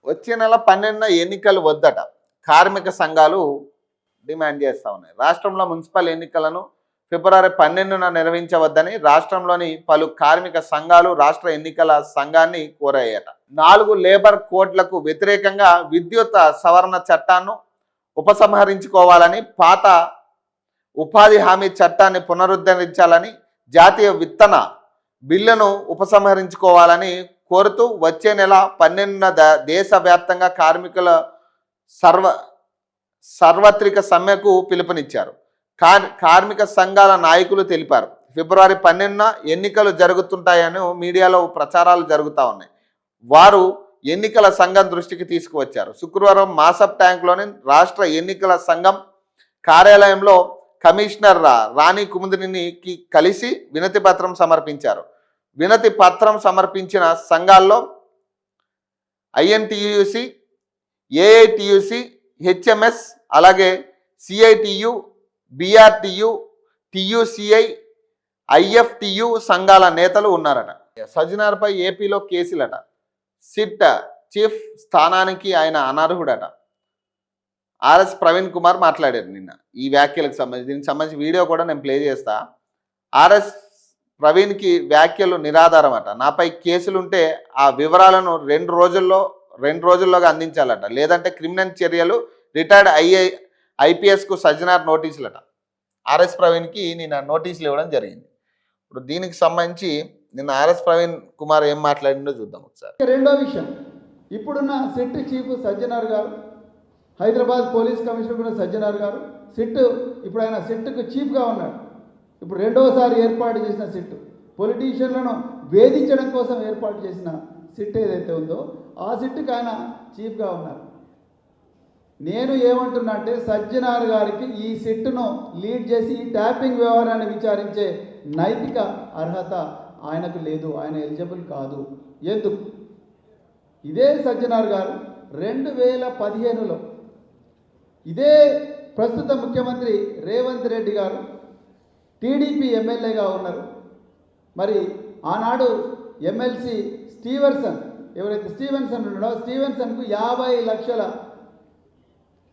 వచ్చే నెల 12న ఎన్నికలు వద్దట కార్మిక సంఘాలు డిమాండ్ చేస్తూ ఉన్నాయి. రాష్ట్రంలో మున్సిపల్ ఎన్నికలను ఫిబ్రవరి 12న నిర్వహించవద్దని రాష్ట్రంలోని పలు కార్మిక సంఘాలు రాష్ట్ర ఎన్నికల సంఘాన్ని కోరాయట. 4 లేబర్ కోడ్లకు వ్యతిరేకంగా విద్యుత్ సవరణ చట్టాన్ని ఉపసంహరించుకోవాలని, పాత ఉపాధి హామీ చట్టాన్ని పునరుద్ధరించాలని, జాతీయ విత్తన బిల్లును ఉపసంహరించుకోవాలని కోరుతూ వచ్చే నెల 12న దేశవ్యాప్తంగా కార్మికుల సార్వత్రిక సమ్మెకు పిలుపునిచ్చారు. కార్మిక సంఘాల నాయకులు తెలిపారు. ఫిబ్రవరి 12న ఎన్నికలు జరుగుతుంటాయని మీడియాలో ప్రచారాలు జరుగుతూ ఉన్నాయి. వారు ఎన్నికల సంఘం దృష్టికి తీసుకువచ్చారు. శుక్రవారం మాసప్ ట్యాంక్లోని రాష్ట్ర ఎన్నికల సంఘం కార్యాలయంలో కమిషనర్ రాణి కుముదినికి కలిసి వినతి పత్రం సమర్పించారు. వినతి పత్రం సమర్పించిన సంఘాల్లో ఐఎన్టీయూసి, ఏఐటీయూసి, హెచ్ఎంఎస్, అలాగే సిఐటియు, బిఆర్టియు, టియుసిఐ, ఐఎఫ్టియు సంఘాల నేతలు ఉన్నారట. సజ్జనార్పై ఏపీలో కేసులట. సిట్ చీఫ్ స్థానానికి ఆయన అనర్హుడట. ఆర్ఎస్ ప్రవీణ్ కుమార్ మాట్లాడారు నిన్న ఈ వ్యాఖ్యలకు సంబంధించి. దీనికి సంబంధించి వీడియో కూడా నేను ప్లే చేస్తా. ఆర్ఎస్ ప్రవీణ్కి వ్యాఖ్యలు నిరాధారం అట. నాపై కేసులుంటే ఆ వివరాలను రెండు రోజుల్లోగా అందించాలట, లేదంటే క్రిమినల్ చర్యలు. రిటైర్డ్ ఐపీఎస్కు సజ్జనార్ నోటీసులట. ఆర్ఎస్ ప్రవీణ్కి నిన్న నోటీసులు ఇవ్వడం జరిగింది. ఇప్పుడు దీనికి సంబంధించి నిన్న ఆర్ఎస్ ప్రవీణ్ కుమార్ ఏం మాట్లాడిందో చూద్దాం ఒకసారి. రెండో విషయం, ఇప్పుడున్న సిట్ చీఫ్ సజ్జనార్ గారు, హైదరాబాద్ పోలీస్ కమిషనర్ కూడా సజ్జనార్ గారు, సిట్ ఇప్పుడు ఆయన సిట్కు చీఫ్గా ఉన్నాడు. ఇప్పుడు రెండోసారి ఏర్పాటు చేసిన సిట్, పొలిటీషియన్లను వేధించడం కోసం ఏర్పాటు చేసిన సిట్ ఏదైతే ఉందో ఆ సిట్కి ఆయన చీఫ్గా ఉన్నారు. నేను ఏమంటున్నా అంటే సజ్జనార్ గారికి ఈ సిట్ను లీడ్ చేసి ఈ ట్యాపింగ్ వ్యవహారాన్ని విచారించే నైతిక అర్హత ఆయనకు లేదు. ఆయన ఎలిజిబుల్ కాదు. ఎందుకు? ఇదే సజ్జనార్ గారు 2015లో ఇదే ప్రస్తుత ముఖ్యమంత్రి రేవంత్ రెడ్డి గారు టీడీపీ ఎమ్మెల్యేగా ఉన్నారు. మరి ఆనాడు ఎమ్మెల్సీ స్టీవెన్సన్, ఎవరైతే స్టీవెన్సన్ ఉన్నాడో స్టీవెన్సన్కు 50 లక్షల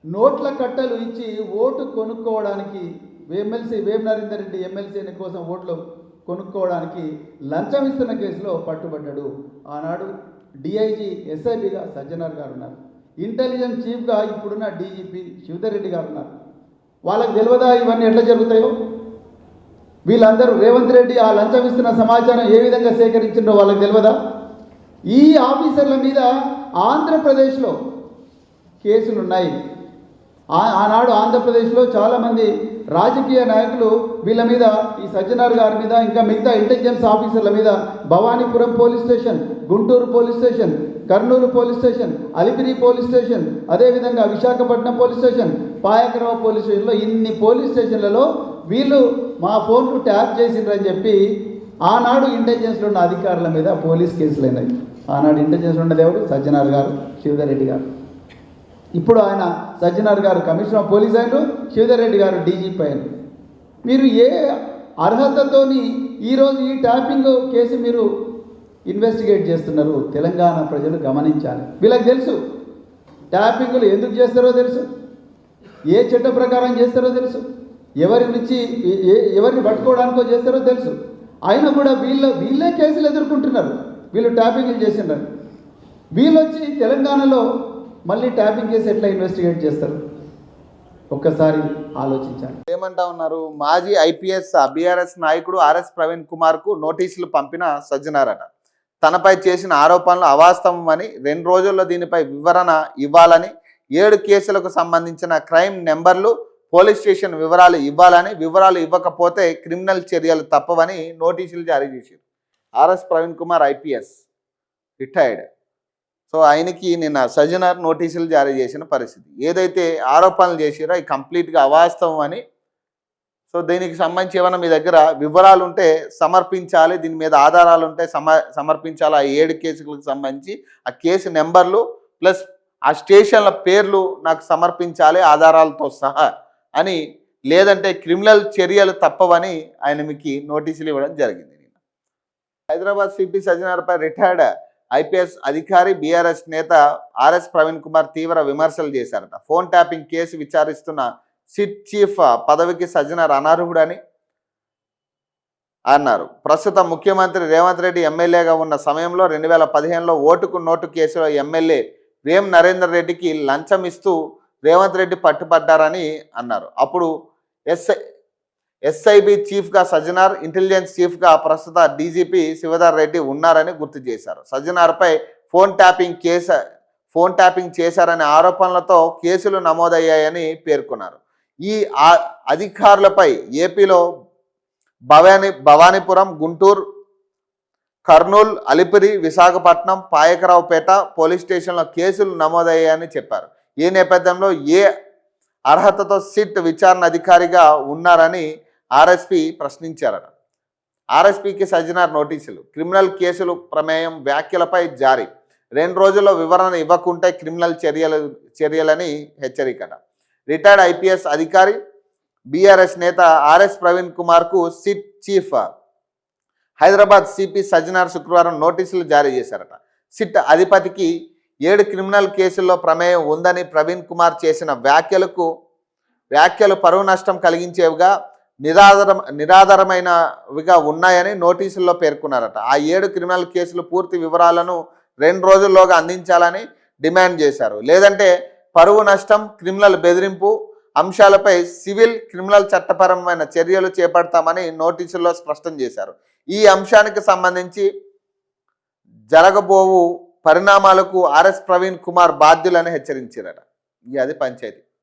నోట్ల కట్టలు ఇచ్చి ఓటు కొనుక్కోవడానికి, ఎమ్మెల్సీ వేం నరేందర్ రెడ్డి ఎమ్మెల్సీ కోసం ఓట్లు కొనుక్కోవడానికి లంచం ఇస్తున్న కేసులో పట్టుబడ్డాడు. ఆనాడు డిఐజీ ఎస్ఐబిగా సజ్జనార్ గారు ఉన్నారు. ఇంటెలిజెన్స్ చీఫ్గా ఇప్పుడున్న డీజీపీ శివధర్ రెడ్డి గారు ఉన్నారు. వాళ్ళకి తెలియదా ఇవన్నీ ఎట్లా జరుగుతాయో? వీళ్ళందరూ రేవంత్ రెడ్డి ఆ లంచం ఇస్తున్న సమాచారం ఏ విధంగా సేకరించిందో వాళ్ళకి తెలియదా? ఈ ఆఫీసర్ల మీద ఆంధ్రప్రదేశ్లో కేసులున్నాయి. ఆనాడు ఆంధ్రప్రదేశ్లో చాలామంది రాజకీయ నాయకులు వీళ్ళ మీద, ఈ సజ్జనార్ గారి మీద, ఇంకా మిగతా ఇంటెలిజెన్స్ ఆఫీసర్ల మీద Bhavanipuram police station, Guntur police station, Kurnool police station, Alipiri police station, అదేవిధంగా Visakhapatnam police station, Payakarao police స్టేషన్లో, ఇన్ని పోలీస్ స్టేషన్లలో వీళ్ళు మా ఫోన్లు ట్యాప్ చేసిండ్రని చెప్పి ఆనాడు ఇంటెలిజెన్స్లో ఉన్న అధికారుల మీద పోలీస్ కేసులు అయినాయి. ఆనాడు ఇంటెలిజెన్స్లో ఉన్నది ఎవరు? సజ్జనార్ గారు, శివధర్ రెడ్డి గారు. ఇప్పుడు ఆయన సజ్జనార్ గారు కమిషనర్ ఆఫ్ పోలీస్ అయినారు, శివధర్ రెడ్డి గారు డీజీపీ అయినారు. మీరు ఏ అర్హతతోని ఈరోజు ఈ ట్యాపింగ్ కేసు మీరు ఇన్వెస్టిగేట్ చేస్తున్నారు? తెలంగాణ ప్రజలు గమనించాలి. వీళ్ళకి తెలుసు ట్యాపింగ్లు ఎందుకు చేస్తారో తెలుసు, ఏ చట్ట ప్రకారం చేస్తారో తెలుసు, ఎవరిని పట్టుకోవడానికో చేస్తారో తెలుసు. అయినా కూడా వీళ్ళే కేసులు ఎదుర్కొంటున్నారు. వీళ్ళు ట్యాపింగ్లు చేసినారు. వీళ్ళు వచ్చి తెలంగాణలో మళ్ళీ ట్యాపింగ్ కేసు ఎట్లా ఇన్వెస్టిగేట్ చేస్తారు? ఒక్కసారి ఆలోచించాలి. ఏమంటా ఉన్నారు? మాజీ ఐపీఎస్ బీఆర్ఎస్ నాయకుడు ఆర్ఎస్ ప్రవీణ్ కుమార్కు నోటీసులు పంపిన సజ్జనారట. తనపై చేసిన ఆరోపణలు అవాస్తవమని, 2 రోజుల్లో దీనిపై వివరణ ఇవ్వాలని, 7 కేసులకు సంబంధించిన క్రైమ్ నెంబర్లు, పోలీస్ స్టేషన్ వివరాలు ఇవ్వాలని, వివరాలు ఇవ్వకపోతే క్రిమినల్ చర్యలు తప్పవని నోటీసులు జారీ చేశారు. RS Praveen Kumar IPS retired. So ఆయనకి నిన్న సజ్జనార్ నోటీసులు జారీ చేసిన పరిస్థితి. ఏదైతే ఆరోపణలు చేశారో అవి కంప్లీట్గా అవాస్తవం అని. సో దీనికి సంబంధించి ఏమైనా మీ దగ్గర వివరాలు ఉంటే సమర్పించాలి, దీని మీద ఆధారాలు ఉంటే సమర్పించాలి. ఆ 7 కేసులకు సంబంధించి ఆ కేసు నెంబర్లు ప్లస్ ఆ స్టేషన్ల పేర్లు నాకు సమర్పించాలి ఆధారాలతో సహా అని, లేదంటే క్రిమినల్ చర్యలు తప్పవని ఆయన మీకు నోటీసులు ఇవ్వడం జరిగింది. హైదరాబాద్ సిపి సజ్జనార్పై రిటైర్డ్ ఐపీఎస్ అధికారి బీఆర్ఎస్ నేత ఆర్ఎస్ ప్రవీణ్ కుమార్ తీవ్ర విమర్శలు చేశారట. ఫోన్ ట్యాపింగ్ కేసు విచారిస్తున్న సిట్ చీఫ్ పదవికి సజ్జనార్ అనర్హుడని అన్నారు. ప్రస్తుతం ముఖ్యమంత్రి రేవంత్ రెడ్డి ఎమ్మెల్యేగా ఉన్న సమయంలో 2015లో ఓటుకు నోటు కేసులో ఎమ్మెల్యే వేం నరేందర్ రెడ్డికి లంచం ఇస్తూ రేవంత్ రెడ్డి పట్టుపడ్డారని అన్నారు. అప్పుడు ఎస్ఐబి చీఫ్గా సజ్జనార్, ఇంటెలిజెన్స్ చీఫ్గా ప్రస్తుత డీజీపీ శివధర్ రెడ్డి ఉన్నారని గుర్తు చేశారు. సజ్జనార్పై ఫోన్ ట్యాపింగ్ చేశారనే ఆరోపణలతో కేసులు నమోదయ్యాయని పేర్కొన్నారు. ఈ అధికారులపై ఏపీలో భవానీపురం, గుంటూరు, కర్నూలు, అలిపిరి, విశాఖపట్నం, పాయకరావుపేట పోలీస్ స్టేషన్లో కేసులు నమోదయ్యాయని చెప్పారు. ఈ నేపథ్యంలో ఏ అర్హతతో సిట్ విచారణ అధికారిగా ఉన్నారని ఆర్ఎస్పీ ప్రశ్నించారట. ఆర్ఎస్పీకి సజ్జనార్ నోటీసులు. క్రిమినల్ కేసులు ప్రమేయం వ్యాఖ్యలపై జారీ. 2 రోజుల్లో వివరణ ఇవ్వకుంటే క్రిమినల్ చర్యలని హెచ్చరికట. రిటైర్డ్ ఐపీఎస్ అధికారి బీఆర్ఎస్ నేత ఆర్ఎస్ ప్రవీణ్ కుమార్కు SIT chief Hyderabad CP Sajjanar శుక్రవారం నోటీసులు జారీ చేశారట. సిట్ అధిపతికి 7 క్రిమినల్ కేసుల్లో ప్రమేయం ఉందని ప్రవీణ్ కుమార్ చేసిన వ్యాఖ్యలు పరువు నష్టం కలిగించేవిగా, నిరాధారమైనవిగా ఉన్నాయని నోటీసుల్లో పేర్కొన్నారట. ఆ 7 క్రిమినల్ కేసులు పూర్తి వివరాలను 2 రోజుల్లోగా అందించాలని డిమాండ్ చేశారు. లేదంటే పరువు నష్టం, క్రిమినల్ బెదిరింపు అంశాలపై సివిల్, క్రిమినల్ చట్టపరమైన చర్యలు చేపడతామని నోటీసుల్లో స్పష్టం చేశారు. ఈ అంశానికి సంబంధించి జరగబోవు పరిణామాలకు ఆర్ఎస్ ప్రవీణ్ కుమార్ బాధ్యులని హెచ్చరించారట. అది పంచాయతీ.